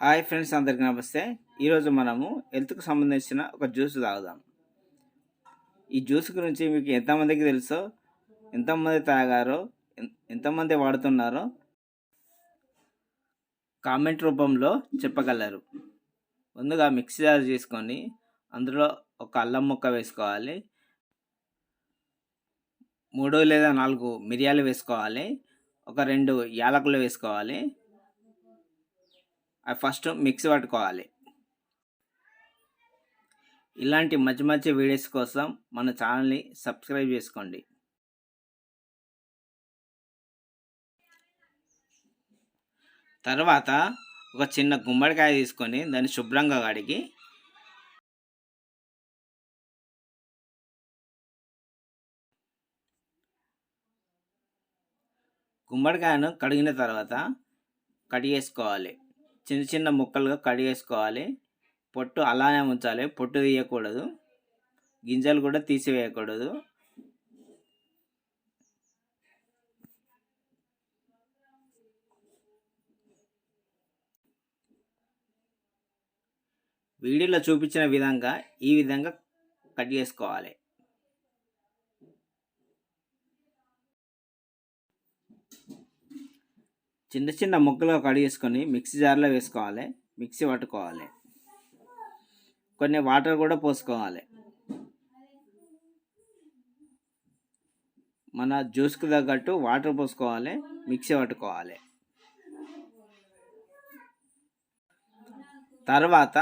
Hi friends, అందరికీ నమస్తే. ఈరోజు మనము హెల్త్‌కు సంబంధించిన ఒక జ్యూస్ తాగుదాం. ఈ జ్యూస్ గురించి మీకు ఎంతమందికి తెలుసో, ఎంతమంది తాగారో, ఎంతమంది వాడుతున్నారో కామెంట్ రూపంలో చెప్పగలరు. ముందుగా మిక్సీ జార్ తీసుకొని అందులో ఒక అల్లం ముక్క వేసుకోవాలి. 3 లేదా 4 మిరియాలు వేసుకోవాలి. ఒక 2 యాలకులు వేసుకోవాలి. అవి ఫస్ట్ మిక్సీ పట్టుకోవాలి. ఇలాంటి మంచి మంచి వీడియోస్ కోసం మన ఛానల్ని సబ్స్క్రైబ్ చేసుకోండి. తర్వాత ఒక చిన్న గుమ్మడికాయ తీసుకొని దాన్ని శుభ్రంగా కడిగి గుమ్మడికాయను కడిగిన తర్వాత కడిగేసుకోవాలి. చిన్న చిన్న ముక్కలుగా కడిగేసుకోవాలి. పొట్టు అలానే ఉంచాలి, పొట్టు తీయకూడదు, గింజలు కూడా తీసివేయకూడదు. వీడియోలో చూపించిన విధంగా ఈ విధంగా కట్ చేసుకోవాలి. చిన్న చిన్న ముక్కలుగా కట్ చేసుకొని మిక్సీ జార్లో వేసుకోవాలి. మిక్సీ పట్టుకోవాలి. కొన్ని వాటర్ కూడా పోసుకోవాలి. మన జ్యూస్కి తగ్గట్టు వాటర్ పోసుకోవాలి, మిక్సీ పట్టుకోవాలి. తర్వాత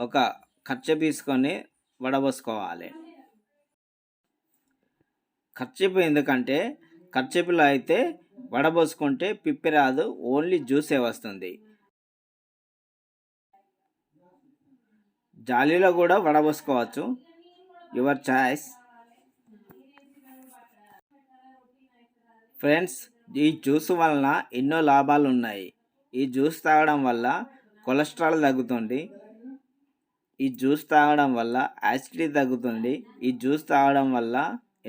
ఒక కర్చీఫ్ తీసుకొని వడబోసుకోవాలి. కర్చీఫ్ ఎందుకంటే కర్చీఫ్లో అయితే వడబోసుకుంటే పిప్పి రాదు, ఓన్లీ జ్యూసే వస్తుంది. జాలీలో కూడా వడబోసుకోవచ్చు, యువర్ చాయిస్. ఫ్రెండ్స్, ఈ జ్యూస్ వలన ఎన్నో లాభాలు ఉన్నాయి. ఈ జ్యూస్ తాగడం వల్ల కొలెస్ట్రాల్ తగ్గుతుంది. ఈ జ్యూస్ తాగడం వల్ల యాసిడిటీ తగ్గుతుంది. ఈ జ్యూస్ తాగడం వల్ల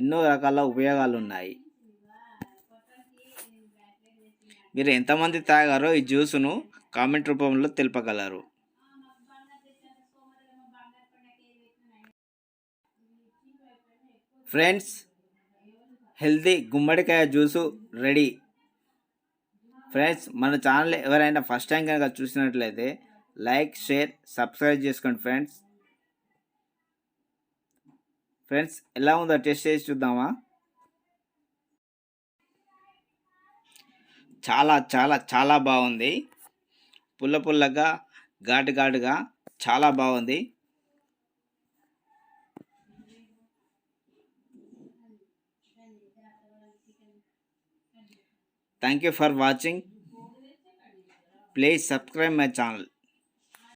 ఎన్నో రకాల ఉపయోగాలు ఉన్నాయి. మీరు ఎంతమంది తాగారో ఈ జ్యూసును కామెంట్ రూపంలో తెలుపగలరు. ఫ్రెండ్స్, హెల్తీ గుమ్మడికాయ జ్యూసు రెడీ. ఫ్రెండ్స్, మన ఛానల్ ఎవరైనా ఫస్ట్ టైం కనుక చూసినట్లయితే లైక్, షేర్, సబ్స్క్రైబ్ చేసుకోండి. ఫ్రెండ్స్, ఎలా ఉందో టేస్ట్ చేసి చూద్దామా? చాలా చాలా చాలా బాగుంది. పుల్ల పుల్లగా, ఘాటు ఘాటుగా చాలా బాగుంది. Thank you for watching. Please subscribe my channel.